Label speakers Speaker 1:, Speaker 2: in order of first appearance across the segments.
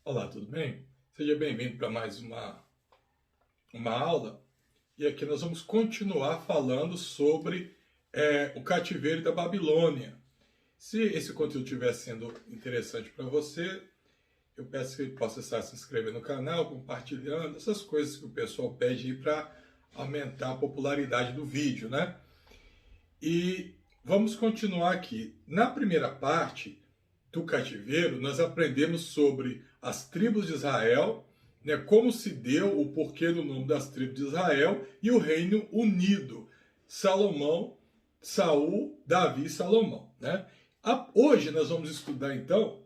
Speaker 1: Olá, tudo bem? Seja bem-vindo para mais uma aula. E aqui nós vamos continuar falando sobre o cativeiro da Babilônia. Se esse conteúdo estiver sendo interessante para você, eu peço que possa estar se inscrevendo no canal, compartilhando, essas coisas que o pessoal pede para aumentar a popularidade do vídeo, né? E vamos continuar aqui. Na primeira parte do cativeiro, nós aprendemos sobre as tribos de Israel, né, como se deu o porquê do nome das tribos de Israel e o reino unido, Salomão, Saul, Davi e Salomão, né? Hoje nós vamos estudar então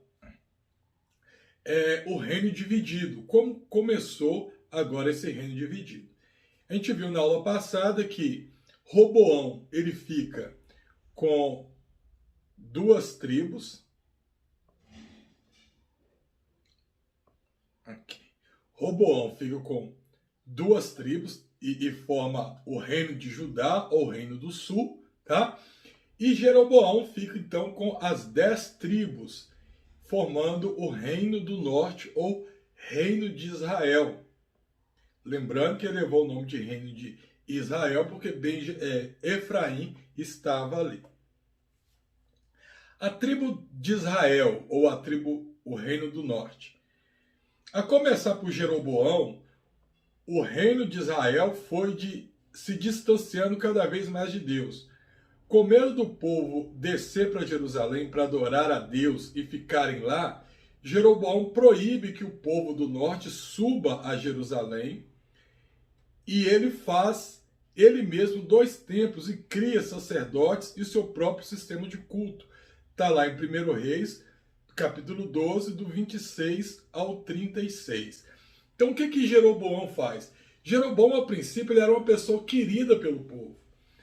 Speaker 1: o reino dividido, como começou agora esse reino dividido. A gente viu na aula passada que Roboão ele fica com duas tribos. Aqui. Roboão fica com duas tribos e forma o reino de Judá ou o reino do sul, tá? E Jeroboão fica então com as 10 tribos, formando o reino do norte ou reino de Israel. Lembrando que ele levou o nome de reino de Israel porque Efraim estava ali. A tribo de Israel ou o reino do norte. A começar por Jeroboão, o reino de Israel foi se distanciando cada vez mais de Deus. Com medo do povo descer para Jerusalém para adorar a Deus e ficarem lá, Jeroboão proíbe que o povo do norte suba a Jerusalém e ele faz ele mesmo 2 templos e cria sacerdotes e seu próprio sistema de culto. Está lá em 1 Reis, capítulo 12, do 26 ao 36. Então, o que Jeroboão faz? Jeroboão, a princípio, ele era uma pessoa querida pelo povo.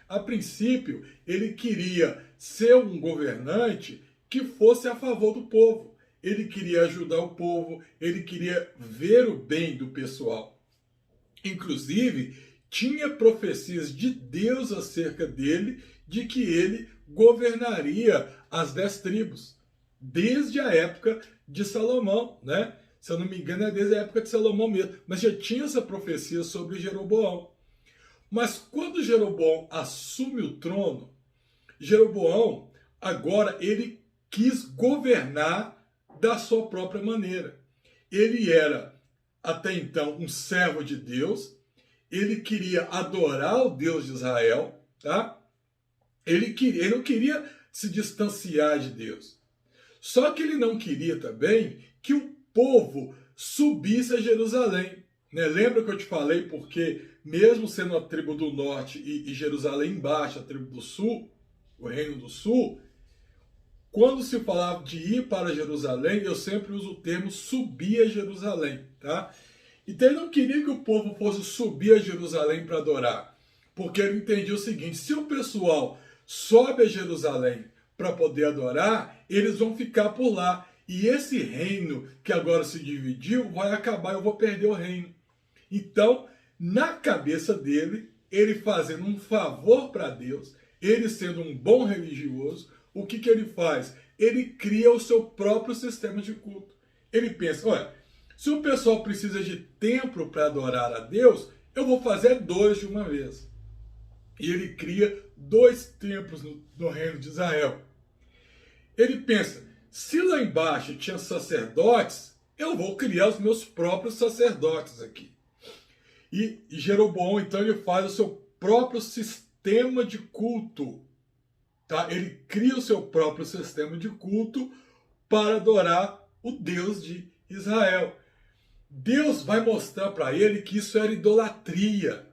Speaker 1: A princípio, ele queria ser um governante que fosse a favor do povo. Ele queria ajudar o povo, ele queria ver o bem do pessoal. Inclusive, tinha profecias de Deus acerca dele, de que ele governaria as 10 tribos. Desde a época de Salomão, né? Se eu não me engano, é desde a época de Salomão mesmo. Mas já tinha essa profecia sobre Jeroboão. Mas quando Jeroboão assume o trono, Jeroboão, agora, ele quis governar da sua própria maneira. Ele era, até então, um servo de Deus. Ele queria adorar o Deus de Israel, tá? Ele não queria se distanciar de Deus. Só que ele não queria também que o povo subisse a Jerusalém. Né? Lembra que eu te falei porque, mesmo sendo a tribo do norte e Jerusalém embaixo, a tribo do sul, o reino do sul, quando se falava de ir para Jerusalém, eu sempre uso o termo subir a Jerusalém. Tá? Então ele não queria que o povo fosse subir a Jerusalém para adorar. Porque ele entendia o seguinte, se o pessoal sobe a Jerusalém para poder adorar, eles vão ficar por lá. E esse reino que agora se dividiu vai acabar, eu vou perder o reino. Então, na cabeça dele, ele fazendo um favor para Deus, ele sendo um bom religioso, o que ele faz? Ele cria o seu próprio sistema de culto. Ele pensa, olha, se o pessoal precisa de templo para adorar a Deus, eu vou fazer 2 de uma vez. E ele cria 2 templos no reino de Israel. Ele pensa, se lá embaixo tinha sacerdotes, eu vou criar os meus próprios sacerdotes aqui. E Jeroboão, então, ele faz o seu próprio sistema de culto. Tá? Ele cria o seu próprio sistema de culto para adorar o Deus de Israel. Deus vai mostrar para ele que isso era idolatria.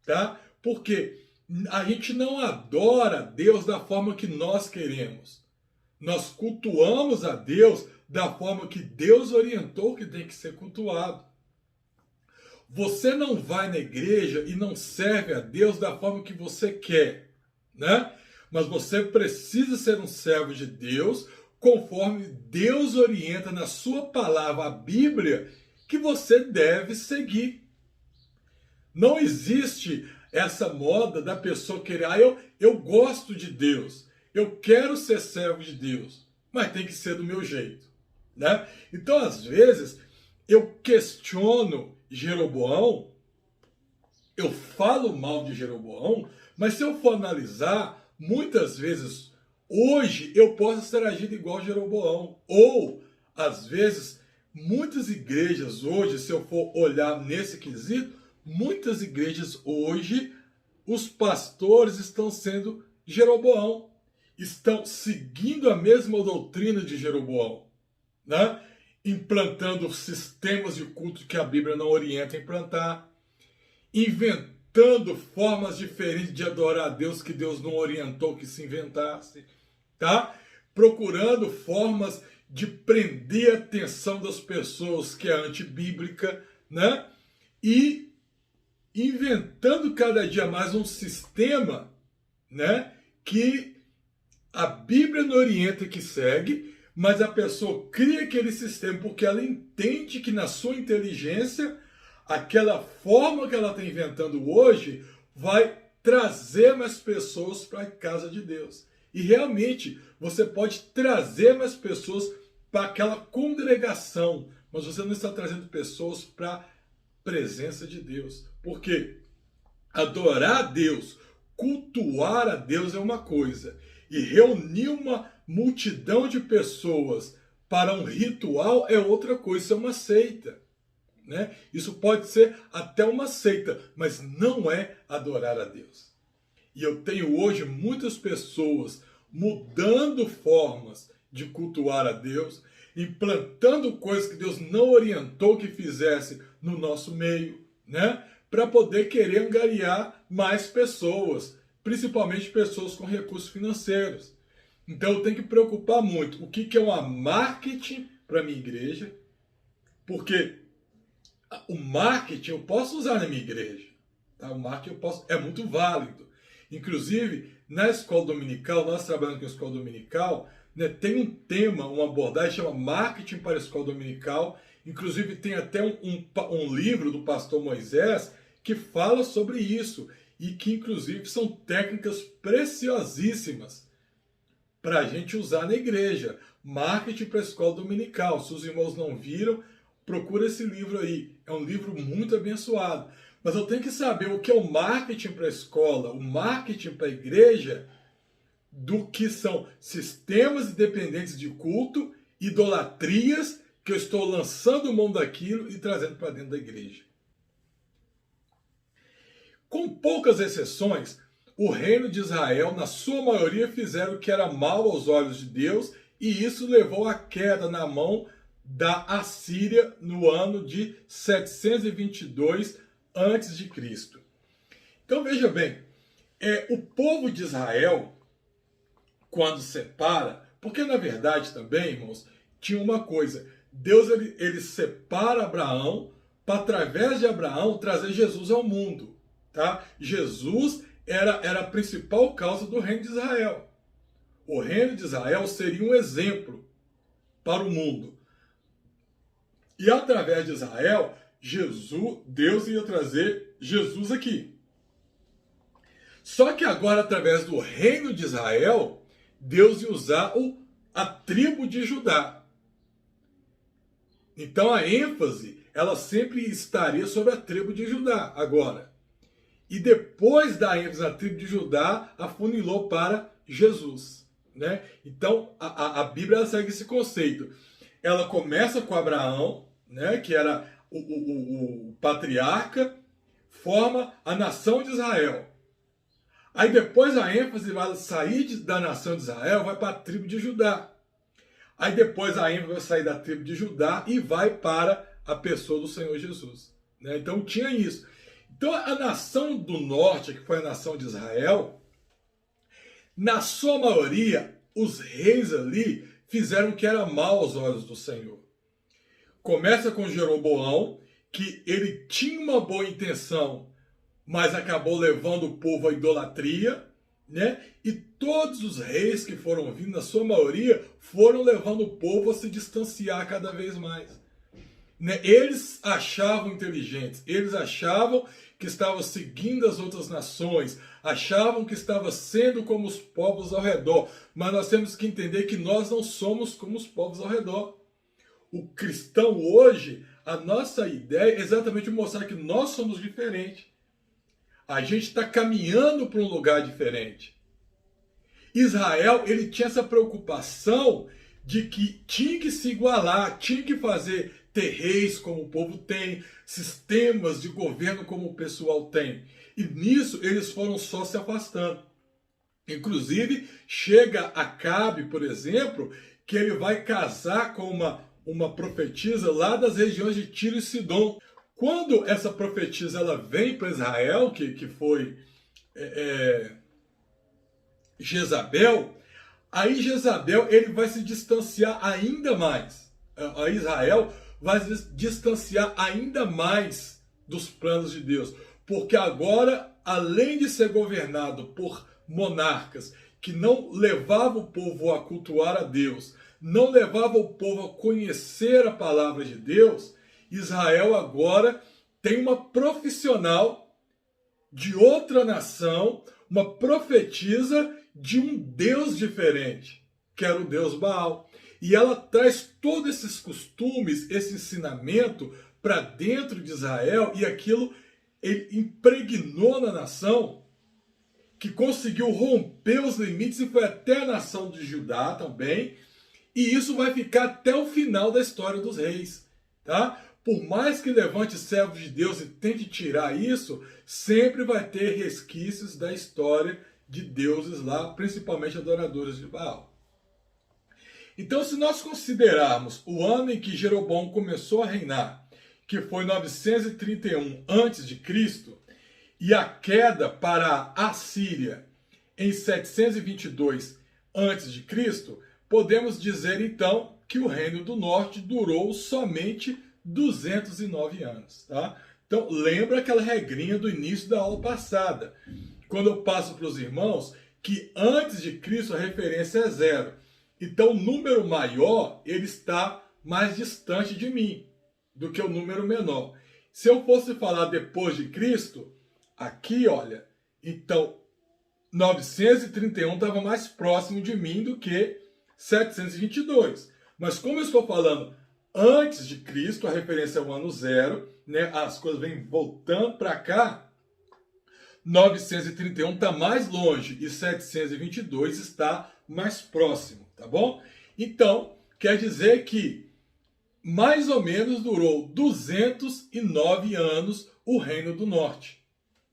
Speaker 1: Tá? Porque a gente não adora Deus da forma que nós queremos. Nós cultuamos a Deus da forma que Deus orientou que tem que ser cultuado. Você não vai na igreja e não serve a Deus da forma que você quer, né? Mas você precisa ser um servo de Deus conforme Deus orienta na sua palavra, a Bíblia, que você deve seguir. Não existe essa moda da pessoa querer, eu gosto de Deus, eu quero ser servo de Deus, mas tem que ser do meu jeito, né? Então, às vezes, eu questiono Jeroboão, eu falo mal de Jeroboão, mas se eu for analisar, muitas vezes, hoje, eu posso ter agido igual Jeroboão. Ou, às vezes, muitas igrejas hoje, se eu for olhar nesse quesito, muitas igrejas hoje, os pastores estão sendo Jeroboão. Estão seguindo a mesma doutrina de Jeroboão, né? Implantando sistemas de culto que a Bíblia não orienta a implantar, inventando formas diferentes de adorar a Deus que Deus não orientou que se inventasse, tá? Procurando formas de prender a atenção das pessoas que é antibíblica, né? E inventando cada dia mais um sistema, né, que a Bíblia não orienta que segue, mas a pessoa cria aquele sistema porque ela entende que na sua inteligência, aquela forma que ela está inventando hoje vai trazer mais pessoas para a casa de Deus. E realmente você pode trazer mais pessoas para aquela congregação, mas você não está trazendo pessoas para a presença de Deus. Porque adorar a Deus, cultuar a Deus é uma coisa, e reunir uma multidão de pessoas para um ritual é outra coisa, isso é uma seita, né? Isso pode ser até uma seita, mas não é adorar a Deus. E eu tenho hoje muitas pessoas mudando formas de cultuar a Deus, implantando coisas que Deus não orientou que fizesse no nosso meio, né? Para poder querer angariar mais pessoas, principalmente pessoas com recursos financeiros. Então eu tenho que preocupar muito o que é uma marketing para a minha igreja, porque o marketing eu posso usar na minha igreja, tá? O marketing é muito válido. Inclusive, na escola dominical, nós trabalhamos com a escola dominical, né, tem um tema, uma abordagem que chama Marketing para a Escola Dominical. Inclusive tem até um livro do pastor Moisés que fala sobre isso e que inclusive são técnicas preciosíssimas para a gente usar na igreja. Marketing para a Escola Dominical. Se os irmãos não viram, procura esse livro aí. É um livro muito abençoado. Mas eu tenho que saber o que é o marketing para a escola, o marketing para a igreja, do que são sistemas independentes de culto, idolatrias, que eu estou lançando mão daquilo e trazendo para dentro da igreja. Com poucas exceções, o reino de Israel, na sua maioria, fizeram o que era mal aos olhos de Deus, e isso levou à queda na mão da Assíria no ano de 722 a.C. Então veja bem, o povo de Israel, quando separa, porque na verdade também, irmãos, tinha uma coisa, Deus ele separa Abraão para através de Abraão trazer Jesus ao mundo, tá? Jesus era a principal causa do reino de Israel. O reino de Israel seria um exemplo para o mundo. E através de Israel, Deus ia trazer Jesus aqui. Só que agora, através do reino de Israel, Deus ia usar a tribo de Judá. Então a ênfase, ela sempre estaria sobre a tribo de Judá agora. E depois da ênfase na tribo de Judá, afunilou para Jesus, né? Então a Bíblia segue esse conceito. Ela começa com Abraão, né, que era o patriarca, forma a nação de Israel. Aí depois a ênfase vai sair da nação de Israel, vai para a tribo de Judá. Aí depois a ênfase vai sair da tribo de Judá e vai para a pessoa do Senhor Jesus, né? Então tinha isso. Então a nação do norte, que foi a nação de Israel, na sua maioria, os reis ali fizeram o que era mal aos olhos do Senhor. Começa com Jeroboão, que ele tinha uma boa intenção, mas acabou levando o povo à idolatria, né? E todos os reis que foram vindo, na sua maioria, foram levando o povo a se distanciar cada vez mais, né? Eles achavam inteligentes, eles achavam que estavam seguindo as outras nações, achavam que estava sendo como os povos ao redor, mas nós temos que entender que nós não somos como os povos ao redor. O cristão hoje, A nossa ideia é exatamente mostrar que nós somos diferentes. A gente está caminhando para um lugar diferente. Israel, ele tinha essa preocupação de que tinha que se igualar, tinha que ter reis como o povo tem, sistemas de governo como o pessoal tem. E nisso eles foram só se afastando. Inclusive, chega Acabe, por exemplo, que ele vai casar com uma profetisa lá das regiões de Tiro e Sidom. Quando essa profetisa ela vem para Israel, que foi Jezabel, aí Jezabel ele vai se distanciar ainda mais. A Israel vai se distanciar ainda mais dos planos de Deus. Porque agora, além de ser governado por monarcas que não levavam o povo a cultuar a Deus, não levavam o povo a conhecer a palavra de Deus, Israel agora tem uma profissional de outra nação, uma profetisa de um Deus diferente, que era o Deus Baal. E ela traz todos esses costumes, esse ensinamento para dentro de Israel, e aquilo ele impregnou na nação, que conseguiu romper os limites e foi até a nação de Judá também, e isso vai ficar até o final da história dos reis, tá? Por mais que levante servos de Deus e tente tirar isso, sempre vai ter resquícios da história de deuses lá, principalmente adoradores de Baal. Então, se nós considerarmos o ano em que Jeroboão começou a reinar, que foi 931 a.C., e a queda para a Assíria em 722 a.C., podemos dizer então que o Reino do Norte durou somente 209 anos. Tá? Então, lembra aquela regrinha do início da aula passada, quando eu passo para os irmãos que antes de Cristo a referência é zero. Então, o número maior ele está mais distante de mim do que o número menor. Se eu fosse falar depois de Cristo, aqui, olha, então 931 estava mais próximo de mim do que 722. Mas como eu estou falando antes de Cristo, a referência é o ano zero, né? As coisas vêm voltando para cá, 931 está mais longe e 722 está mais próximo, tá bom? Então, quer dizer que mais ou menos durou 209 anos o Reino do Norte,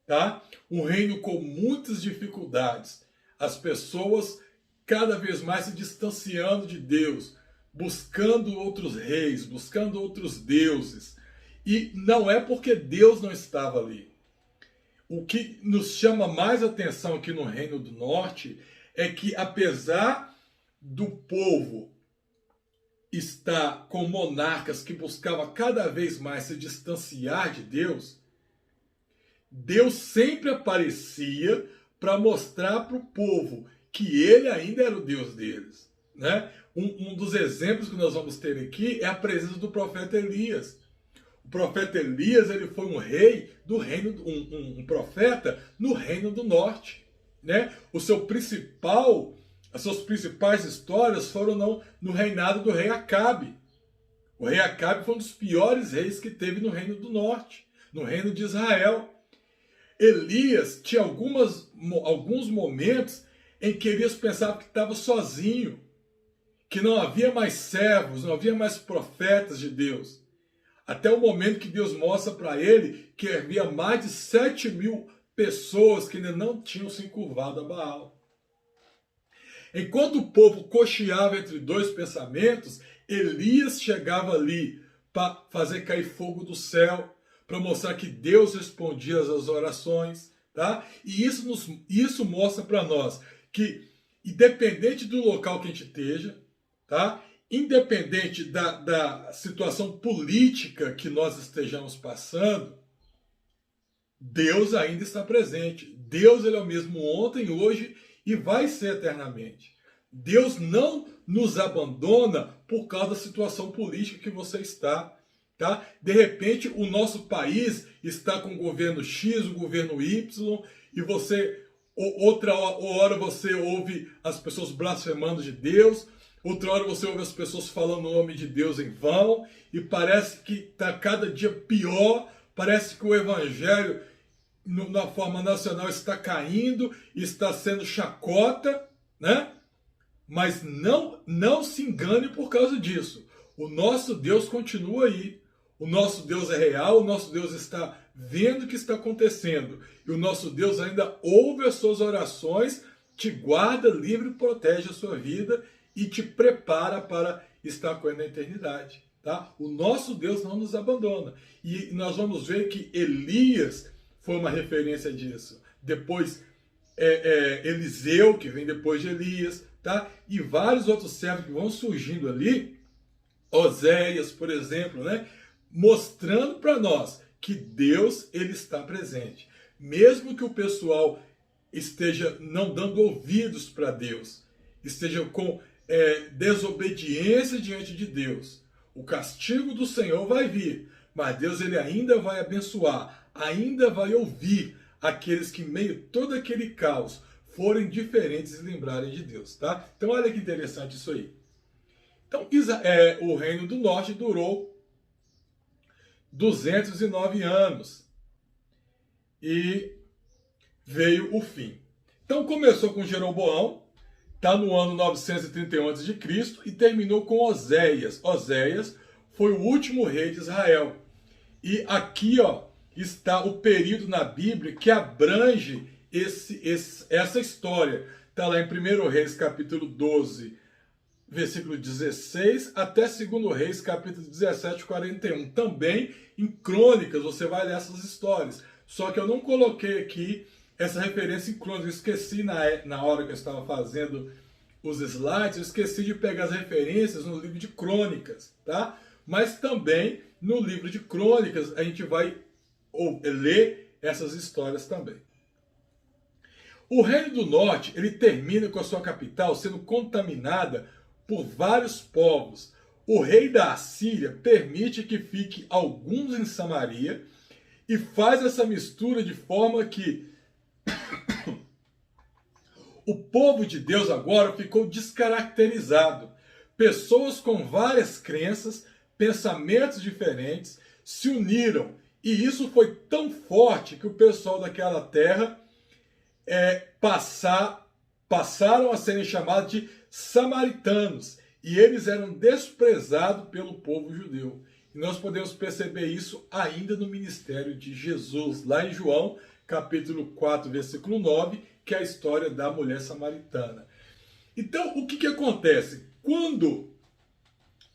Speaker 1: tá? Um reino com muitas dificuldades, as pessoas cada vez mais se distanciando de Deus, buscando outros reis, buscando outros deuses. E não é porque Deus não estava ali. O que nos chama mais atenção aqui no Reino do Norte é que, apesar do povo estar com monarcas que buscavam cada vez mais se distanciar de Deus, Deus sempre aparecia para mostrar para o povo que ele ainda era o Deus deles, né? Um dos exemplos que nós vamos ter aqui é a presença do profeta Elias. O profeta Elias ele foi um rei do reino, um profeta no Reino do Norte, né? As suas principais histórias foram no reinado do rei Acabe. O rei Acabe foi um dos piores reis que teve no Reino do Norte, no Reino de Israel. Elias tinha alguns momentos em que Elias pensava que estava sozinho, que não havia mais servos, não havia mais profetas de Deus. Até o momento que Deus mostra para ele que havia mais de 7.000 pessoas que ainda não tinham se curvado a Baal. Enquanto o povo cocheava entre dois pensamentos, Elias chegava ali para fazer cair fogo do céu, para mostrar que Deus respondia às orações, tá? E isso mostra para nós que, independente do local que a gente esteja, tá? Independente da situação política que nós estejamos passando, Deus ainda está presente. Deus ele é o mesmo ontem, hoje e vai ser eternamente. Deus não nos abandona por causa da situação política que você está. Tá? De repente, o nosso país está com o governo X, o governo Y, e outra hora você ouve as pessoas blasfemando de Deus, outra hora você ouve as pessoas falando o nome de Deus em vão, e parece que está cada dia pior, parece que o evangelho, na forma nacional, está caindo, está sendo chacota, né? Mas não se engane por causa disso. O nosso Deus continua aí. O nosso Deus é real, o nosso Deus está vendo o que está acontecendo. E o nosso Deus ainda ouve as suas orações, te guarda livre, protege a sua vida e te prepara para estar com ele na eternidade. Tá? O nosso Deus não nos abandona. E nós vamos ver que Elias foi uma referência disso. Depois, Eliseu, que vem depois de Elias, tá? E vários outros servos que vão surgindo ali, Oséias, por exemplo, né? Mostrando para nós que Deus, ele está presente. Mesmo que o pessoal esteja não dando ouvidos para Deus, esteja com desobediência diante de Deus, o castigo do Senhor vai vir, mas Deus, ele ainda vai abençoar, ainda vai ouvir aqueles que, em meio a todo aquele caos, forem diferentes e lembrarem de Deus, tá? Então olha que interessante isso aí. Então o reino do norte durou 209 anos e veio o fim. Então começou com Jeroboão, está no ano 931 a.C. e terminou com Oséias. Oséias foi o último rei de Israel. E aqui, ó, está o período na Bíblia que abrange essa história. Está lá em 1 Reis, capítulo 12, versículo 16, até 2 Reis, capítulo 17, 41. Também em Crônicas você vai ler essas histórias. Só que eu não coloquei aqui essa referência em Crônicas. Eu esqueci na hora que eu estava fazendo os slides, eu esqueci de pegar as referências no livro de Crônicas, tá? Mas também no livro de Crônicas a gente vai ler essas histórias também. O Reino do Norte, ele termina com a sua capital sendo contaminada por vários povos. O rei da Assíria permite que fique alguns em Samaria e faz essa mistura de forma que o povo de Deus agora ficou descaracterizado. Pessoas com várias crenças, pensamentos diferentes se uniram. E isso foi tão forte que o pessoal daquela terra passaram a serem chamados de samaritanos. E eles eram desprezados pelo povo judeu. E nós podemos perceber isso ainda no ministério de Jesus, lá em João, capítulo 4, versículo 9, que é a história da mulher samaritana. Então, o que acontece? Quando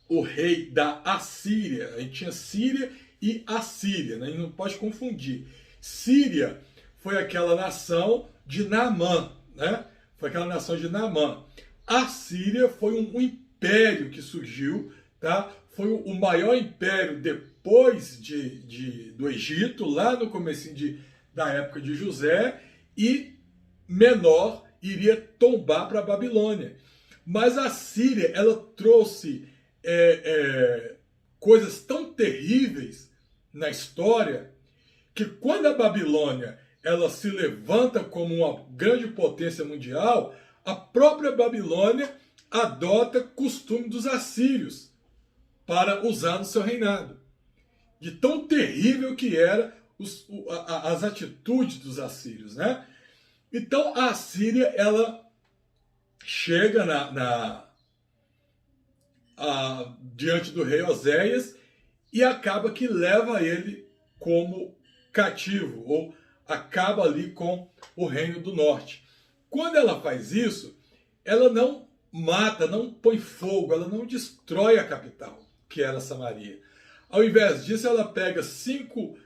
Speaker 1: o rei da Assíria, a gente tinha Síria e Assíria, né? A gente não pode confundir. Síria foi aquela nação de Naamã, né? Foi aquela nação de Naamã. A Síria foi um império que surgiu, tá? Foi o maior império depois do Egito, lá no comecinho da época de José, e menor iria tombar para a Babilônia. Mas a Síria, ela trouxe coisas tão terríveis na história que quando a Babilônia ela se levanta como uma grande potência mundial, a própria Babilônia adota costume dos assírios para usar no seu reinado. De tão terrível que eram as atitudes dos assírios, né? Então a Assíria ela chega diante do rei Oséias e acaba que leva ele como cativo, ou acaba ali com o reino do norte. Quando ela faz isso, ela não mata, não põe fogo, ela não destrói a capital, que era Samaria. Ao invés disso, ela pega cinco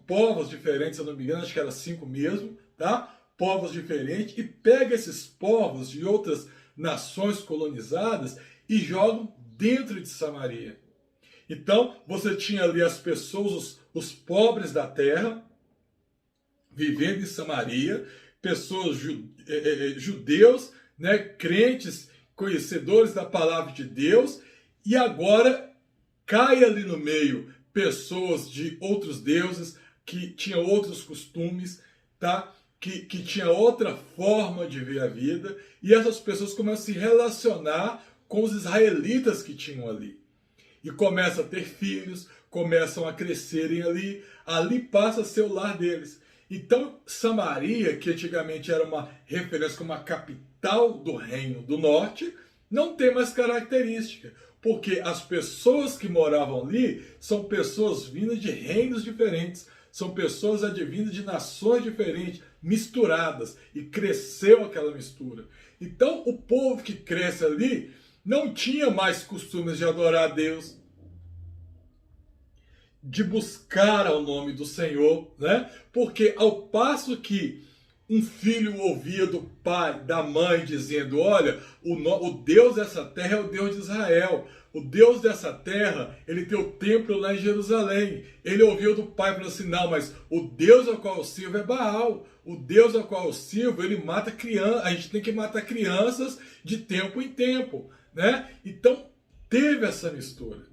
Speaker 1: povos diferentes, se eu não me engano, acho que era 5 mesmo, tá? Povos diferentes, e pega esses povos de outras nações colonizadas e joga dentro de Samaria. Então, você tinha ali as pessoas, os pobres da terra, vivendo em Samaria, pessoas judeus, né, crentes, conhecedores da palavra de Deus, e agora cai ali no meio pessoas de outros deuses, que tinham outros costumes, tá? Que tinha outra forma de ver a vida, e essas pessoas começam a se relacionar com os israelitas que tinham ali. E começam a ter filhos, começam a crescerem ali, ali passa a ser o lar deles. Então, Samaria, que antigamente era uma referência como a capital do reino do norte, não tem mais característica, porque as pessoas que moravam ali são pessoas vindas de reinos diferentes, são pessoas advindas de nações diferentes, misturadas, e cresceu aquela mistura. Então, o povo que cresce ali não tinha mais costumes de adorar a Deus, de buscar ao nome do Senhor, né? Porque ao passo que um filho ouvia do pai, da mãe, dizendo, olha, o Deus dessa terra é o Deus de Israel, o Deus dessa terra, ele tem o templo lá em Jerusalém. Ele ouviu do pai, falando assim, não, mas o Deus ao qual eu sirvo é Baal, o Deus ao qual eu sirvo, ele mata crianças, a gente tem que matar crianças de tempo em tempo, né? Então, teve essa mistura.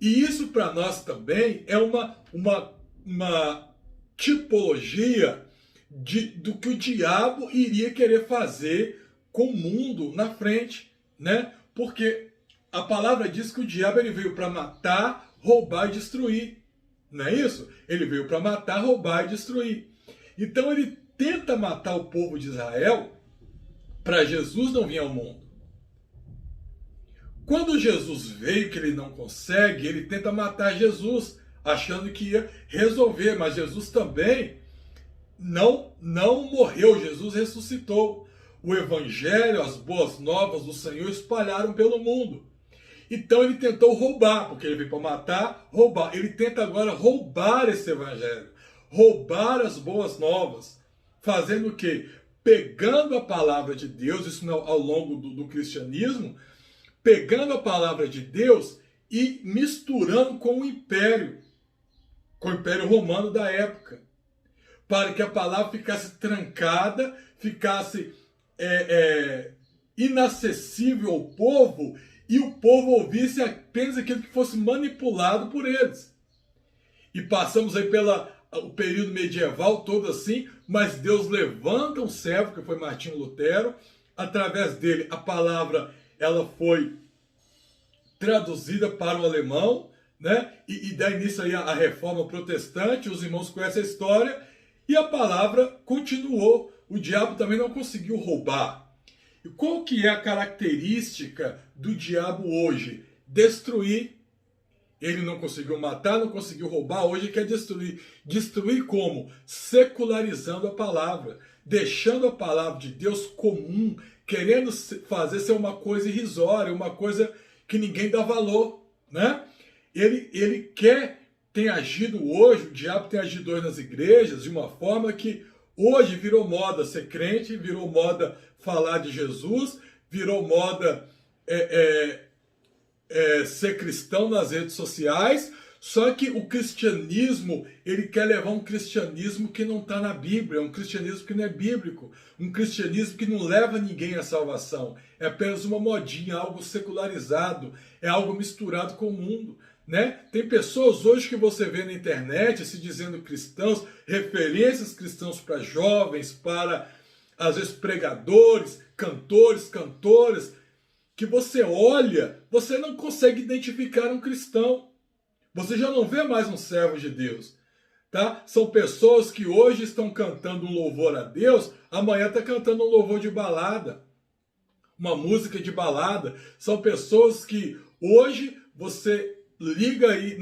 Speaker 1: E isso para nós também é uma tipologia do que o diabo iria querer fazer com o mundo na frente, né? Porque a palavra diz que o diabo ele veio para matar, roubar e destruir. Não é isso? Ele veio para matar, roubar e destruir. Então ele tenta matar o povo de Israel para Jesus não vir ao mundo. Quando Jesus veio, que ele não consegue, ele tenta matar Jesus, achando que ia resolver, mas Jesus também não morreu, Jesus ressuscitou. O evangelho, as boas novas do Senhor espalharam pelo mundo. Então ele tentou roubar, porque ele veio para matar, roubar. Ele tenta agora roubar esse evangelho, roubar as boas novas, fazendo o quê? Pegando a palavra de Deus, isso ao longo do cristianismo, pegando a palavra de Deus e misturando com o Império Romano da época, para que a palavra ficasse trancada, ficasse inacessível ao povo, e o povo ouvisse apenas aquilo que fosse manipulado por eles. E passamos aí o período medieval todo assim, mas Deus levanta um servo, que foi Martinho Lutero, através dele a palavra ela foi traduzida para o alemão, né? E dá início aí a reforma protestante, os irmãos conhecem a história, e a palavra continuou. O diabo também não conseguiu roubar. E qual que é a característica do diabo hoje? Destruir. Ele não conseguiu matar, não conseguiu roubar, hoje quer destruir. Destruir como? Secularizando a palavra, deixando a palavra de Deus comum, querendo fazer ser uma coisa irrisória, uma coisa que ninguém dá valor, né? Ele tem agido hoje, o diabo tem agido hoje nas igrejas de uma forma que hoje virou moda ser crente, virou moda falar de Jesus, virou moda ser cristão nas redes sociais, só que o cristianismo, ele quer levar um cristianismo que não está na Bíblia, um cristianismo que não é bíblico, um cristianismo que não leva ninguém à salvação, é apenas uma modinha, algo secularizado, é algo misturado com o mundo, né? Tem pessoas hoje que você vê na internet se dizendo cristãos, referências cristãos para jovens, para, às vezes, pregadores, cantores, cantoras, que você olha, você não consegue identificar um cristão. Você já não vê mais um servo de Deus, tá? São pessoas que hoje estão cantando um louvor a Deus, amanhã está cantando um louvor de balada, uma música de balada. São pessoas que hoje você liga aí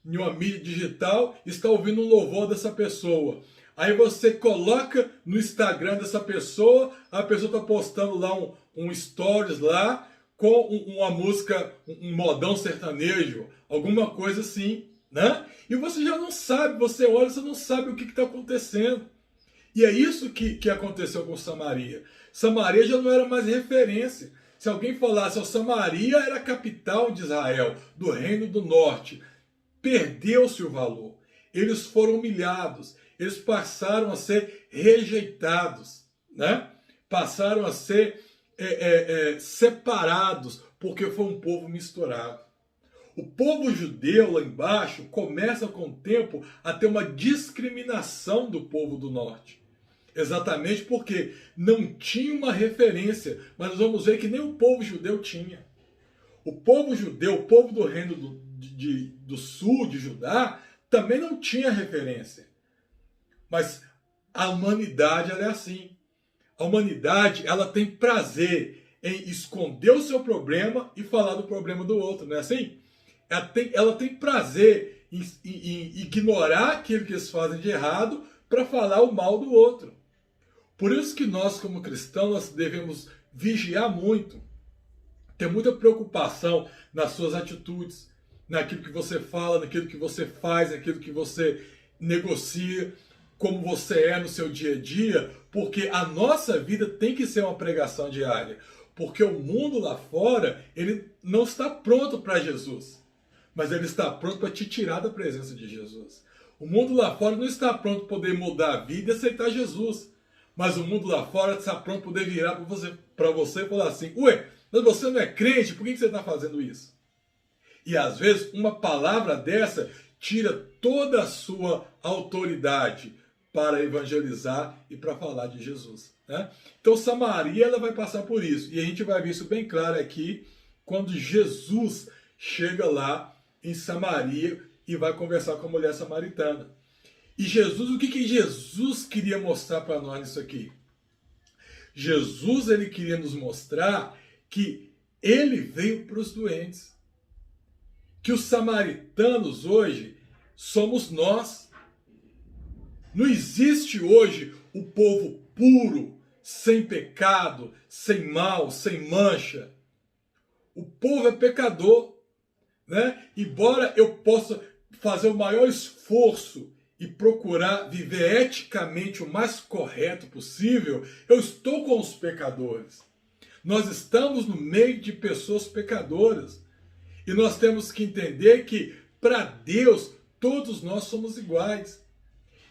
Speaker 1: em uma mídia digital, está ouvindo um louvor dessa pessoa. Aí você coloca no Instagram dessa pessoa, a pessoa está postando lá um stories lá, com uma música, um modão sertanejo, alguma coisa assim, né? E você já não sabe, você olha, você não sabe o que está acontecendo. E é isso que aconteceu com Samaria. Samaria já não era mais referência. Se alguém falasse, ó, Samaria era a capital de Israel, do Reino do Norte, perdeu-se o valor. Eles foram humilhados, eles passaram a ser rejeitados, né? Passaram a ser separados, porque foi um povo misturado. O povo judeu lá embaixo começa com o tempo a ter uma discriminação do povo do norte. Exatamente porque não tinha uma referência, mas nós vamos ver que nem o povo judeu tinha. O povo judeu, o povo do reino do sul de Judá, também não tinha referência. Mas a humanidade ela é assim. A humanidade ela tem prazer em esconder o seu problema e falar do problema do outro, não é assim? Ela tem prazer em ignorar aquilo que eles fazem de errado para falar o mal do outro. Por isso que nós, como cristãos, nós devemos vigiar muito, ter muita preocupação nas suas atitudes, naquilo que você fala, naquilo que você faz, naquilo que você negocia, como você é no seu dia a dia, porque a nossa vida tem que ser uma pregação diária. Porque o mundo lá fora, ele não está pronto para Jesus, mas ele está pronto para te tirar da presença de Jesus. O mundo lá fora não está pronto para poder mudar a vida e aceitar Jesus. Mas o mundo lá fora está pronto para poder virar para você e falar assim: ué, mas você não é crente, por que você está fazendo isso? E às vezes uma palavra dessa tira toda a sua autoridade para evangelizar e para falar de Jesus, né? Então Samaria ela vai passar por isso. E a gente vai ver isso bem claro aqui quando Jesus chega lá em Samaria e vai conversar com a mulher samaritana. E Jesus, o que Jesus queria mostrar para nós nisso aqui? Jesus ele queria nos mostrar que ele veio para os doentes. Que os samaritanos hoje somos nós. Não existe hoje o povo puro, sem pecado, sem mal, sem mancha. O povo é pecador, né? Embora eu possa fazer o maior esforço e procurar viver eticamente o mais correto possível, eu estou com os pecadores. Nós estamos no meio de pessoas pecadoras. E nós temos que entender que, para Deus, todos nós somos iguais.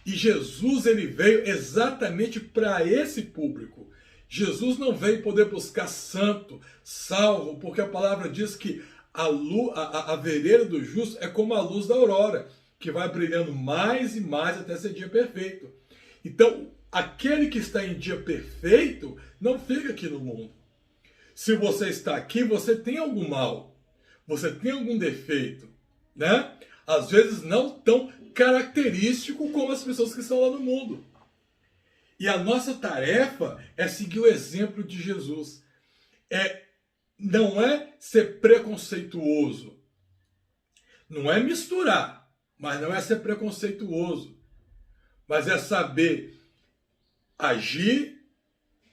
Speaker 1: E Jesus ele veio exatamente para esse público. Jesus não veio poder buscar santo, salvo, porque a palavra diz que a vereda do justo é como a luz da aurora, que vai brilhando mais e mais até ser dia perfeito. Então, aquele que está em dia perfeito não fica aqui no mundo. Se você está aqui, você tem algum mal. Você tem algum defeito, né? Às vezes não tão característico como as pessoas que estão lá no mundo. E a nossa tarefa é seguir o exemplo de Jesus. Não é ser preconceituoso. Não é misturar, mas não é ser preconceituoso. Mas é saber agir,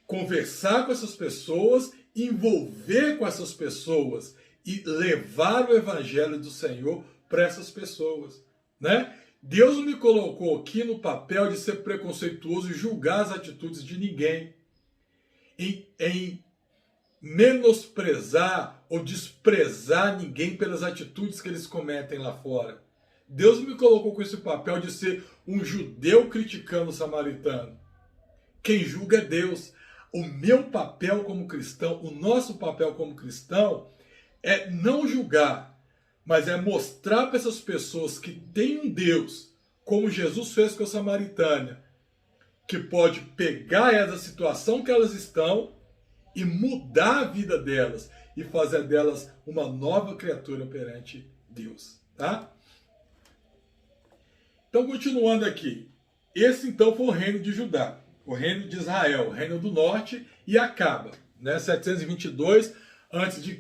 Speaker 1: conversar com essas pessoas, envolver com essas pessoas e levar o evangelho do Senhor para essas pessoas, né? Deus não me colocou aqui no papel de ser preconceituoso e julgar as atitudes de ninguém, em menosprezar ou desprezar ninguém pelas atitudes que eles cometem lá fora. Deus não me colocou com esse papel de ser um judeu criticando o samaritano. Quem julga é Deus. O meu papel como cristão, o nosso papel como cristão, é não julgar, mas é mostrar para essas pessoas que tem um Deus, como Jesus fez com a samaritana, que pode pegar elas da situação que elas estão e mudar a vida delas e fazer delas uma nova criatura perante Deus, tá? Então, continuando aqui, esse então foi o reino de Judá, o reino de Israel, o reino do norte, e acaba, né? 722 a.C.,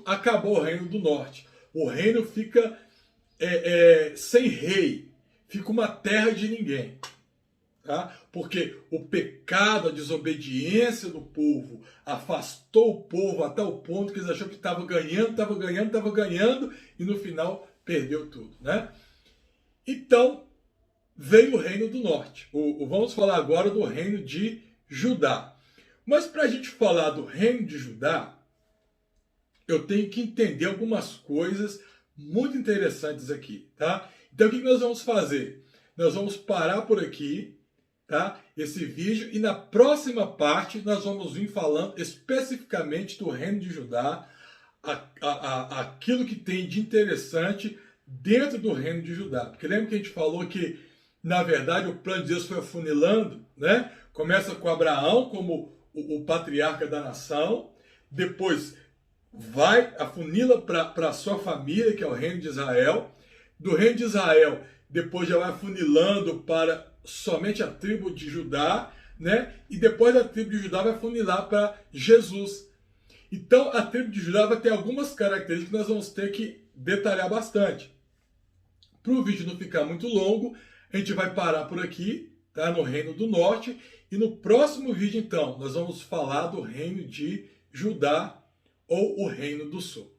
Speaker 1: acabou o reino do norte. O reino fica sem rei, fica uma terra de ninguém. Tá? Porque o pecado, a desobediência do povo afastou o povo até o ponto que eles acharam que estava ganhando e no final perdeu tudo, né? Então veio o reino do norte. Vamos falar agora do reino de Judá. Mas para a gente falar do reino de Judá, eu tenho que entender algumas coisas muito interessantes aqui, tá? Então o que nós vamos fazer? Nós vamos parar por aqui, tá? Esse vídeo, e na próxima parte nós vamos vir falando especificamente do reino de Judá, aquilo que tem de interessante dentro do reino de Judá. Porque lembra que a gente falou que na verdade, o plano de Deus foi afunilando, né? Começa com Abraão como o patriarca da nação, depois afunila para a sua família, que é o reino de Israel. Do reino de Israel, depois já vai afunilando para somente a tribo de Judá, né? E depois da tribo de Judá vai afunilar para Jesus. Então, a tribo de Judá vai ter algumas características que nós vamos ter que detalhar bastante. Para o vídeo não ficar muito longo, a gente vai parar por aqui, tá? No Reino do Norte. E no próximo vídeo, então, nós vamos falar do Reino de Judá ou o Reino do Sul.